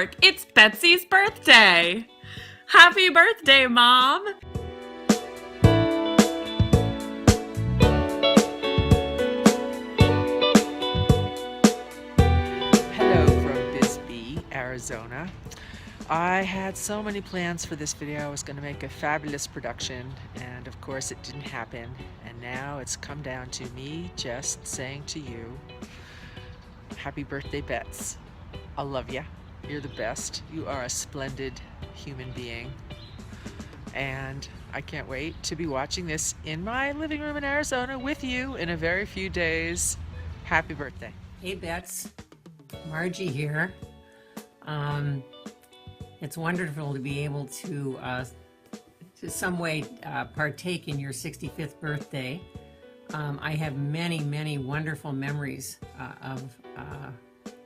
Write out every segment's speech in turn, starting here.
York, it's Betsy's birthday. Happy birthday, Mom. Hello from Bisbee, Arizona. I had so many plans for this video. I was going to make a fabulous production, and of course it didn't happen. And now it's come down to me just saying to you, happy birthday, Bets. I love ya. You're the best. You are a splendid human being. And I can't wait to be watching this in my living room in Arizona with you in a very few days. Happy birthday. Hey Bets, Margie here. It's wonderful to be able to some way partake in your 65th birthday. I have many wonderful memories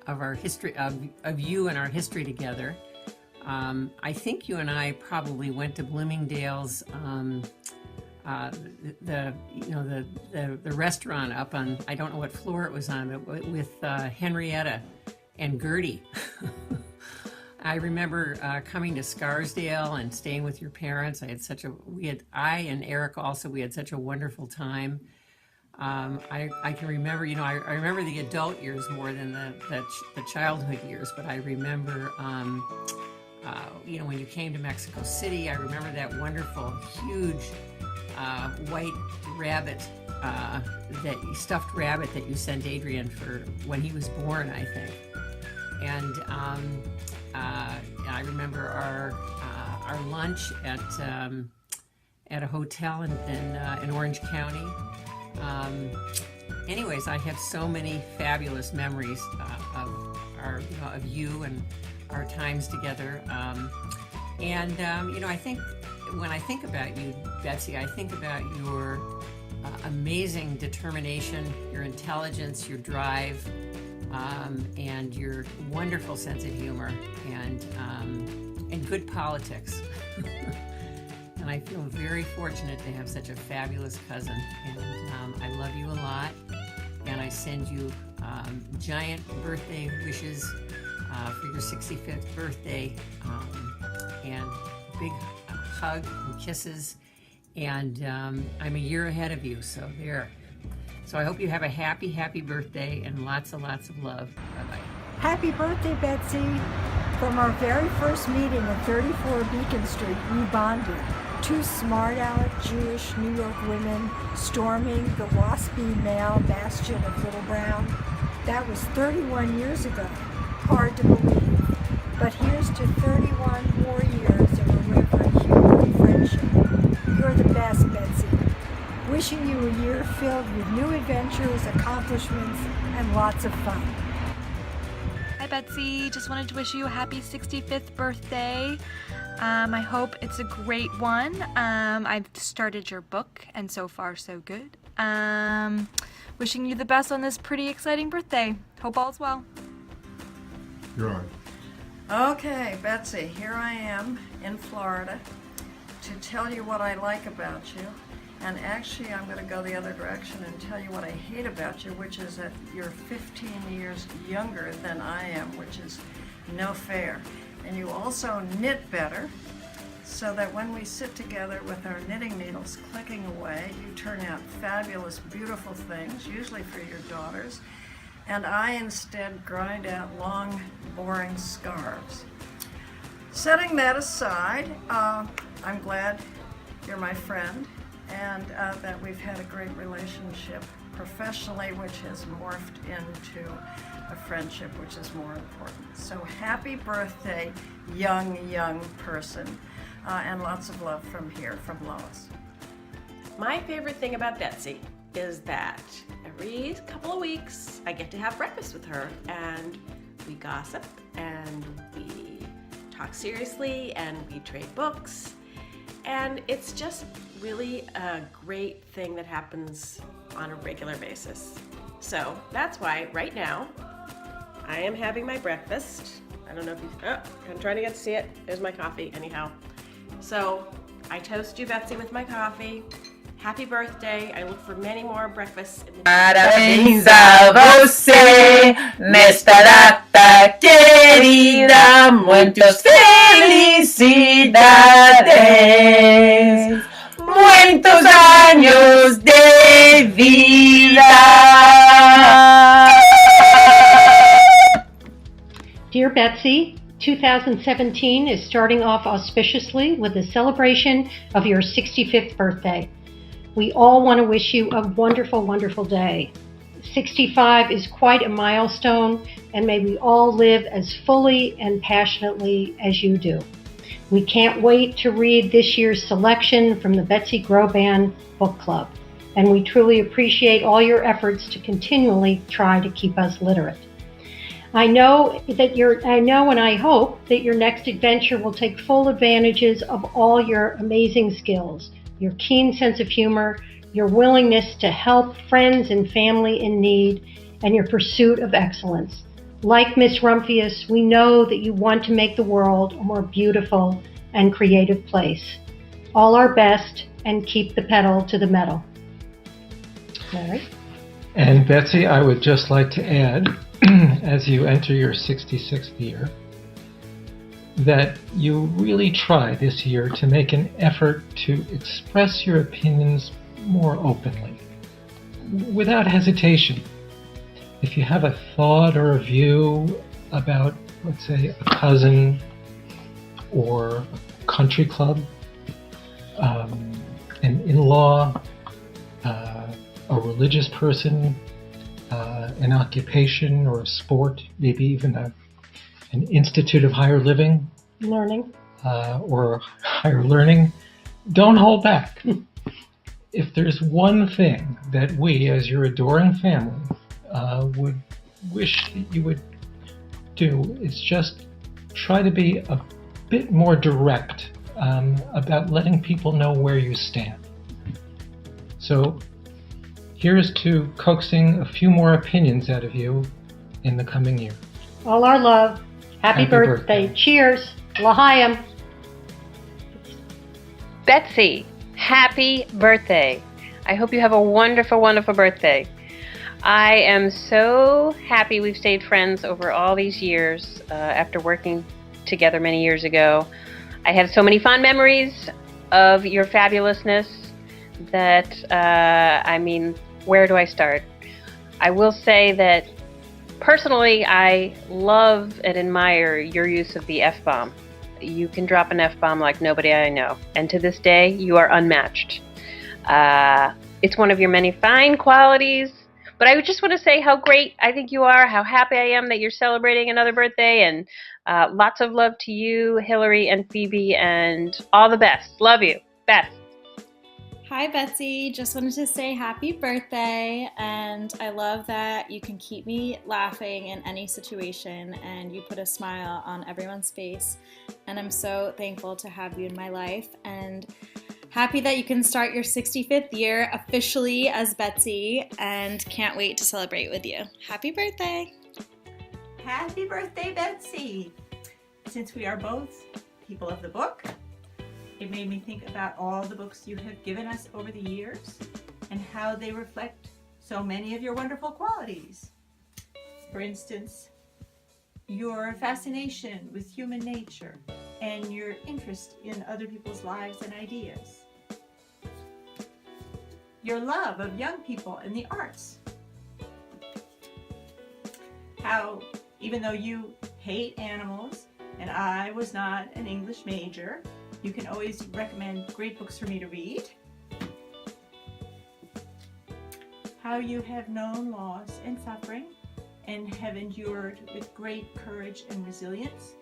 of our history, of you and our history together. I think you and I probably went to Bloomingdale's, the restaurant up on, I don't know what floor it was on, but with Henrietta and Gertie. I remember coming to Scarsdale and staying with your parents. I and Eric also, we had such a wonderful time. I can remember, I remember the adult years more than the childhood years, but I remember, when you came to Mexico City, I remember that wonderful, huge white rabbit, stuffed rabbit that you sent Adrian for when he was born, I think. And I remember our lunch at a hotel in Orange County. Anyways, I have so many fabulous memories of you and our times together. I think when I think about you, Betsy, I think about your amazing determination, your intelligence, your drive, and your wonderful sense of humor and good politics. And I feel very fortunate to have such a fabulous cousin. And I love you a lot. And I send you giant birthday wishes for your 65th birthday, and big hug and kisses. And I'm a year ahead of you, so there. So I hope you have a happy birthday and lots of love. Bye-bye. Happy birthday, Betsy. From our very first meeting at 34 Beacon Street, we bonded. Two smart-aleck Jewish New York women storming the waspy male bastion of Little Brown. That was 31 years ago. Hard to believe. But here's to 31 more years of irreverent humor and friendship. You're the best, Betsy. Wishing you a year filled with new adventures, accomplishments, and lots of fun. Hi Betsy, just wanted to wish you a happy 65th birthday. I hope it's a great one. I've started your book and so far so good. Wishing you the best on this pretty exciting birthday. Hope all's well. You're on. Okay, Betsy, here I am in Florida to tell you what I like about you. And actually, I'm going to go the other direction and tell you what I hate about you, which is that you're 15 years younger than I am, which is no fair. And you also knit better, so that when we sit together with our knitting needles clicking away, you turn out fabulous, beautiful things, usually for your daughters. And I instead grind out long, boring scarves. Setting that aside, I'm glad you're my friend, and that we've had a great relationship professionally, which has morphed into a friendship, which is more important. So happy birthday, young person, and lots of love from here, from Lois. My favorite thing about Betsy is that every couple of weeks I get to have breakfast with her, and we gossip and we talk seriously and we trade books, and it's just really a great thing that happens on a regular basis. So that's why right now I am having my breakfast. I don't know if you, I'm trying to get to see it. There's my coffee anyhow. So I toast you, Betsy, with my coffee. Happy birthday. I look for many more breakfasts. Parabéns a você nesta data querida, muitas felicidades, muitos años de vida. Dear Betsy, 2017 is starting off auspiciously with the celebration of your 65th birthday. We all want to wish you a wonderful, wonderful day. 65 is quite a milestone, and may we all live as fully and passionately as you do. We can't wait to read this year's selection from the Betsy Groban Book Club, and we truly appreciate all your efforts to continually try to keep us literate. I know and I hope that your next adventure will take full advantages of all your amazing skills, your keen sense of humor, your willingness to help friends and family in need, and your pursuit of excellence. Like Miss Rumphius, we know that you want to make the world a more beautiful and creative place. All our best, and keep the pedal to the metal. Larry? And Betsy, I would just like to add, as you enter your 66th year, that you really try this year to make an effort to express your opinions more openly, without hesitation. If you have a thought or a view about, let's say, a cousin or a country club, an in-law, a religious person, an occupation or a sport, maybe even an institute of higher living, Learning. or higher learning, don't hold back. If there's one thing that we, as your adoring family, would wish that you would do, is just try to be a bit more direct about letting people know where you stand. So here's to coaxing a few more opinions out of you in the coming year. All our love. Happy birthday. Cheers. L'chaim. Betsy, happy birthday. I hope you have a wonderful, wonderful birthday. I am so happy we've stayed friends over all these years after working together many years ago. I have so many fond memories of your fabulousness that, where do I start? I will say that personally, I love and admire your use of the F-bomb. You can drop an F-bomb like nobody I know, and to this day, you are unmatched. It's one of your many fine qualities, but I just want to say how great I think you are, how happy I am that you're celebrating another birthday, and lots of love to you, Hillary and Phoebe, and all the best. Love you. Beth. Hi Betsy, just wanted to say happy birthday, and I love that you can keep me laughing in any situation and you put a smile on everyone's face, and I'm so thankful to have you in my life, and happy that you can start your 65th year officially as Betsy, and can't wait to celebrate with you. Happy birthday! Happy birthday, Betsy! Since we are both people of the book, it made me think about all the books you have given us over the years and how they reflect so many of your wonderful qualities. For instance, your fascination with human nature and your interest in other people's lives and ideas. Your love of young people and the arts. How, even though you hate animals and I was not an English major, you can always recommend great books for me to read. How you have known loss and suffering and have endured with great courage and resilience.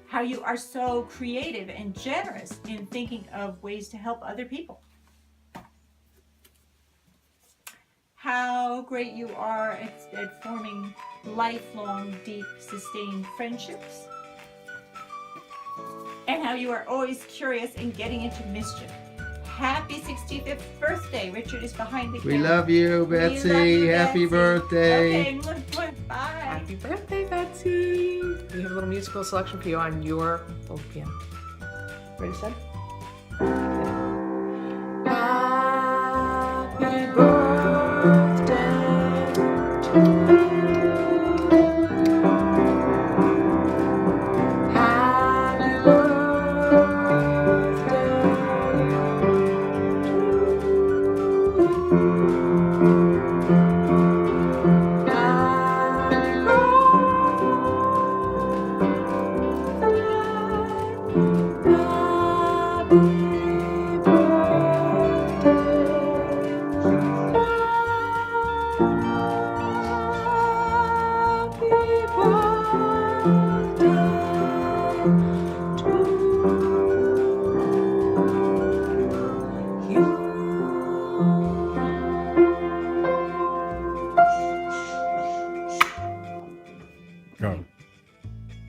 How you are so creative and generous in thinking of ways to help other people. How great you are at forming lifelong, deep, sustained friendships. And how you are always curious and getting into mischief. Happy 65th birthday. Richard is behind the camera. We love you, Betsy. We love you, Happy Betsy. birthday. Okay, bye. Happy birthday, Betsy. We have a little musical selection for you on your old piano. Ready, set? Go.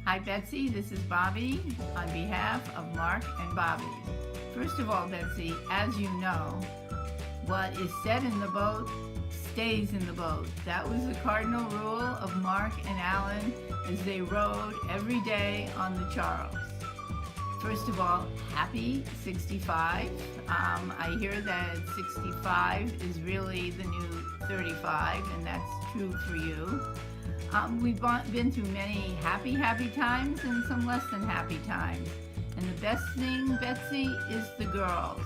Hi Betsy, this is Bobby on behalf of Mark and Bobby. First of all, Betsy, as you know, what is said in the boat stays in the boat. That was the cardinal rule of Mark and Alan as they rowed every day on the Charles. First of all, happy 65. I hear that 65 is really the new 35, and that's true for you. We've been through many happy times and some less than happy times. And the best thing, Betsy, is the girls.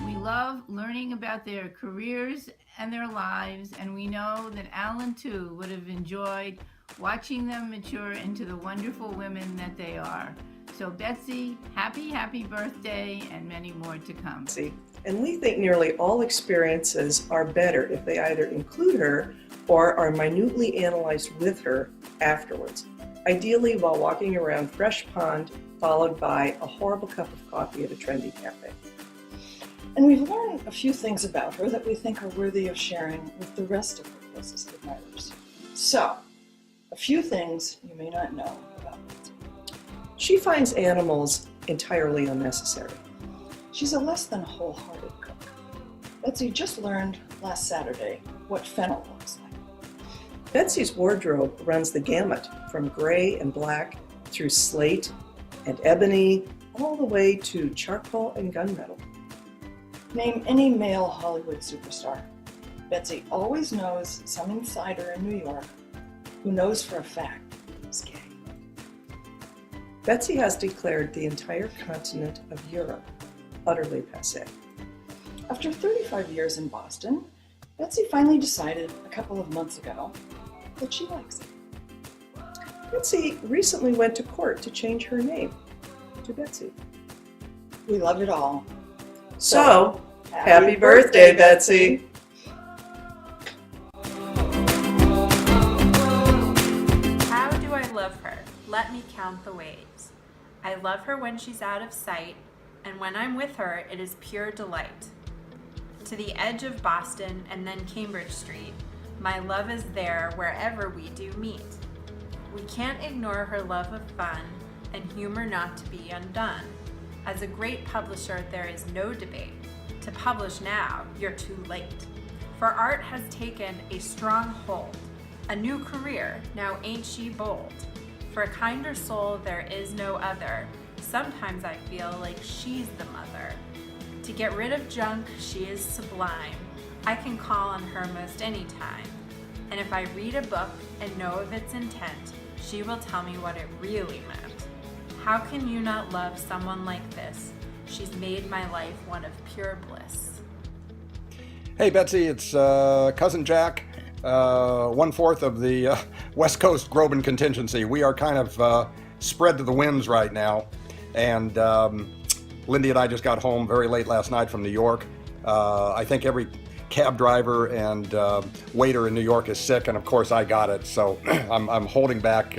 We love learning about their careers and their lives, and we know that Alan, too, would have enjoyed watching them mature into the wonderful women that they are. So, Betsy, happy birthday, and many more to come. And we think nearly all experiences are better if they either include her or are minutely analyzed with her afterwards, ideally while walking around Fresh Pond, followed by a horrible cup of coffee at a trendy cafe. And we've learned a few things about her that we think are worthy of sharing with the rest of her closest admirers. So, a few things you may not know about Betsy. She finds animals entirely unnecessary. She's a less than wholehearted cook. Betsy just learned last Saturday what fennel looks like. Betsy's wardrobe runs the gamut from gray and black through slate and ebony, all the way to charcoal and gunmetal. Name any male Hollywood superstar. Betsy always knows some insider in New York who knows for a fact he's gay. Betsy has declared the entire continent of Europe utterly passé. After 35 years in Boston, Betsy finally decided a couple of months ago that she likes it. Betsy recently went to court to change her name to Betsy. We love it all. So, happy birthday, Betsy! How do I love her? Let me count the ways. I love her when she's out of sight, and when I'm with her, it is pure delight. To the edge of Boston and then Cambridge Street, my love is there wherever we do meet. We can't ignore her love of fun and humor not to be undone. As a great publisher, there is no debate. To publish now, you're too late. For art has taken a strong hold, a new career, now ain't she bold? For a kinder soul there is no other. Sometimes I feel like she's the mother. To get rid of junk, she is sublime. I can call on her most any time. And if I read a book and know of its intent, she will tell me what it really meant. How can you not love someone like this? She's made my life one of pure bliss. Hey Betsy, it's Cousin Jack, 1/4 of the West Coast Groban contingency. We are kind of spread to the winds right now, and Lindy and I just got home very late last night from New York. I think every cab driver and waiter in New York is sick, and of course I got it, so I'm holding back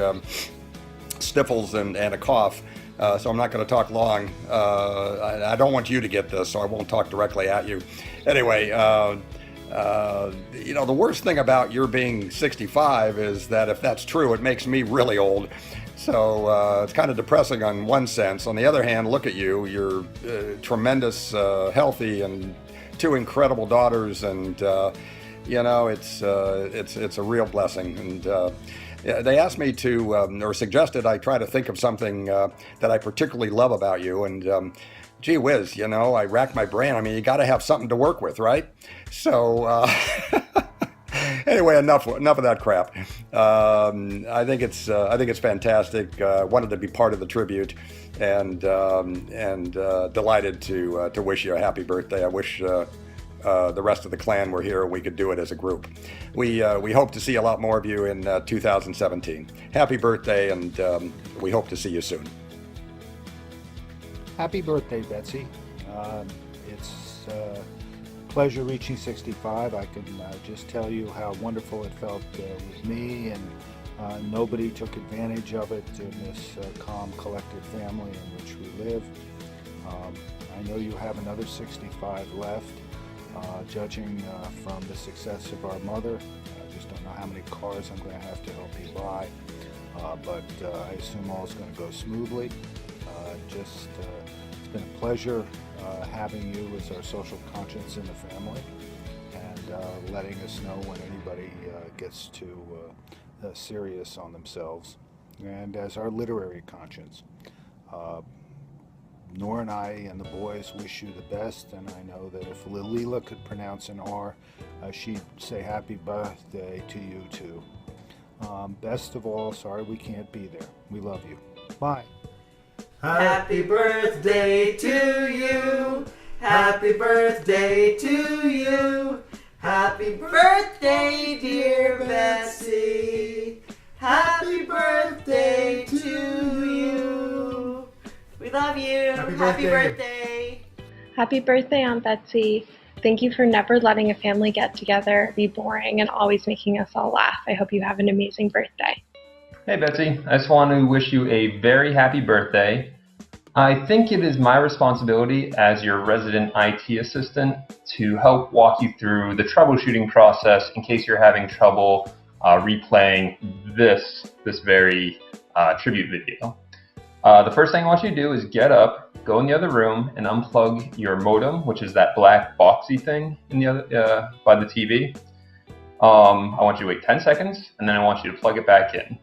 sniffles and a cough. So I'm not going to talk long. I don't want you to get this, so I won't talk directly at you. Anyway, you know, the worst thing about your being 65 is that if that's true, it makes me really old. So it's kind of depressing on one sense. On the other hand, look at you. You're tremendous, healthy, and 2 incredible daughters, and you know, it's a real blessing. And they asked me to, or suggested I try to think of something that I particularly love about you, and gee whiz, you know, I racked my brain. I mean, you got to have something to work with, right? So anyway, enough of that crap. I think it's fantastic. Wanted to be part of the tribute, and delighted to wish you a happy birthday. I wish the rest of the clan were here and we could do it as a group. We hope to see a lot more of you in 2017. Happy birthday, and we hope to see you soon. Happy birthday, Betsy. It's a pleasure reaching 65. I can just tell you how wonderful it felt with me, and nobody took advantage of it in this calm, collected family in which we live. I know you have another 65 left, judging from the success of our mother. I just don't know how many cars I'm going to have to help you buy, but I assume all is going to go smoothly. It's been a pleasure having you as our social conscience in the family, and letting us know when anybody gets too serious on themselves, and as our literary conscience. Nora and I and the boys wish you the best, and I know that if Lilila could pronounce an R, she'd say happy birthday to you too. Best of all, sorry we can't be there. We love you. Bye. Happy birthday to you. Happy birthday to you. Happy birthday, dear Betsy. Happy birthday to you. We love you. Happy birthday. Happy birthday, Aunt Betsy. Thank you for never letting a family get together be boring and always making us all laugh. I hope you have an amazing birthday. Hey Betsy, I just want to wish you a very happy birthday. I think it is my responsibility as your resident IT assistant to help walk you through the troubleshooting process in case you're having trouble replaying this very tribute video. The first thing I want you to do is get up, go in the other room, and unplug your modem, which is that black boxy thing in the other by the TV. I want you to wait 10 seconds, and then I want you to plug it back in.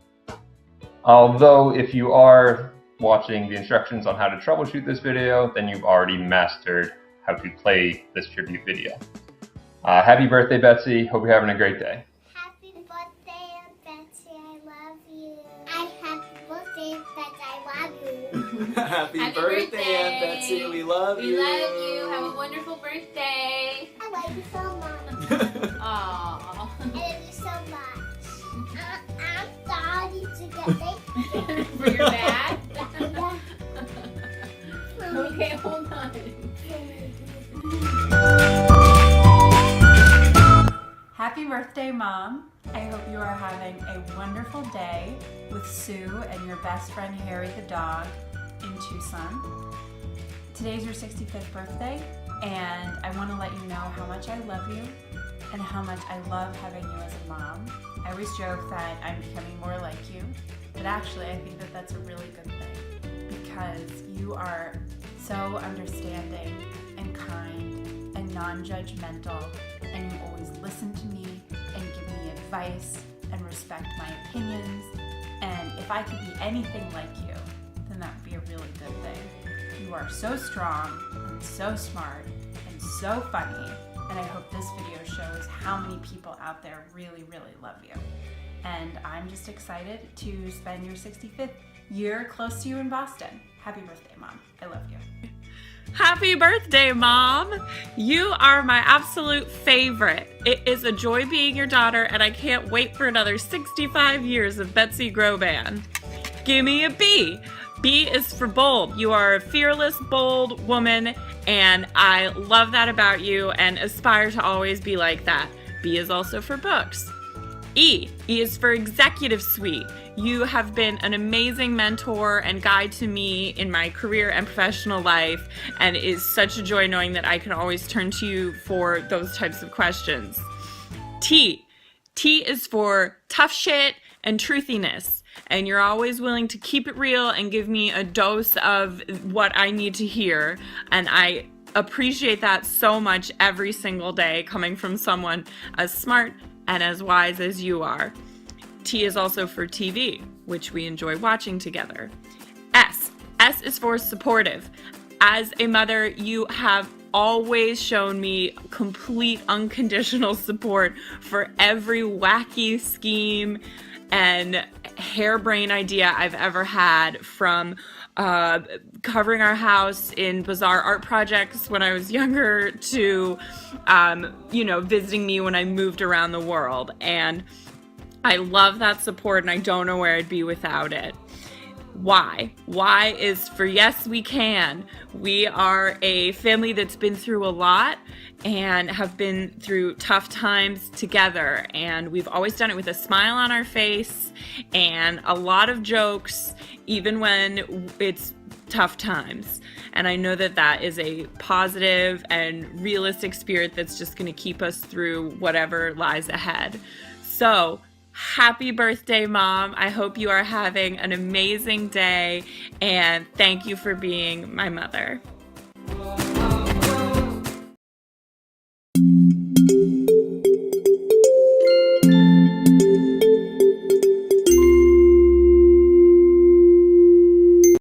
Although if you are watching the instructions on how to troubleshoot this video, then you've already mastered how to play this tribute video. Happy birthday, Betsy. Hope you're having a great day. Happy birthday, Betsy. I love you. Happy birthday, Betsy. I love you. Happy birthday, Aunt Betsy. We love you. We love you. Have a wonderful birthday. I love you so much. Aww. I love you so much. I'm sorry to get late. For your bag? Okay, hold on. Happy birthday, Mom. I hope you are having a wonderful day with Sue and your best friend Harry the dog in Tucson. Today's your 65th birthday, and I want to let you know how much I love you and how much I love having you as a mom. I always joke that I'm becoming more like you, but actually I think that that's a really good thing because you are so understanding and kind and non-judgmental, and you always listen to me and give me advice and respect my opinions. And if I could be anything like you, then that would be a really good thing. You are so strong and so smart and so funny, and I hope this video shows how many people out there really, really love you. And I'm just excited to spend your 65th year close to you in Boston. Happy birthday, Mom. I love you. Happy birthday, Mom! You are my absolute favorite. It is a joy being your daughter, and I can't wait for another 65 years of Betsy Groban. Give me a B. B is for bold. You are a fearless, bold woman, and I love that about you and aspire to always be like that. B is also for books. E. E is for executive suite. You have been an amazing mentor and guide to me in my career and professional life, and it is such a joy knowing that I can always turn to you for those types of questions. T. T is for tough shit and truthiness, and you're always willing to keep it real and give me a dose of what I need to hear, and I appreciate that so much every single day coming from someone as smart and as wise as you are. T is also for TV, which we enjoy watching together. S. S is for supportive. As a mother, you have always shown me complete unconditional support for every wacky scheme and harebrained idea I've ever had, from covering our house in bizarre art projects when I was younger to, visiting me when I moved around the world. And I love that support, and I don't know where I'd be without it. Why? Why is for yes, we can. We are a family that's been through a lot and have been through tough times together. And we've always done it with a smile on our face and a lot of jokes, even when it's tough times. And I know that that is a positive and realistic spirit that's just going to keep us through whatever lies ahead. So, happy birthday, Mom. I hope you are having an amazing day, and thank you for being my mother.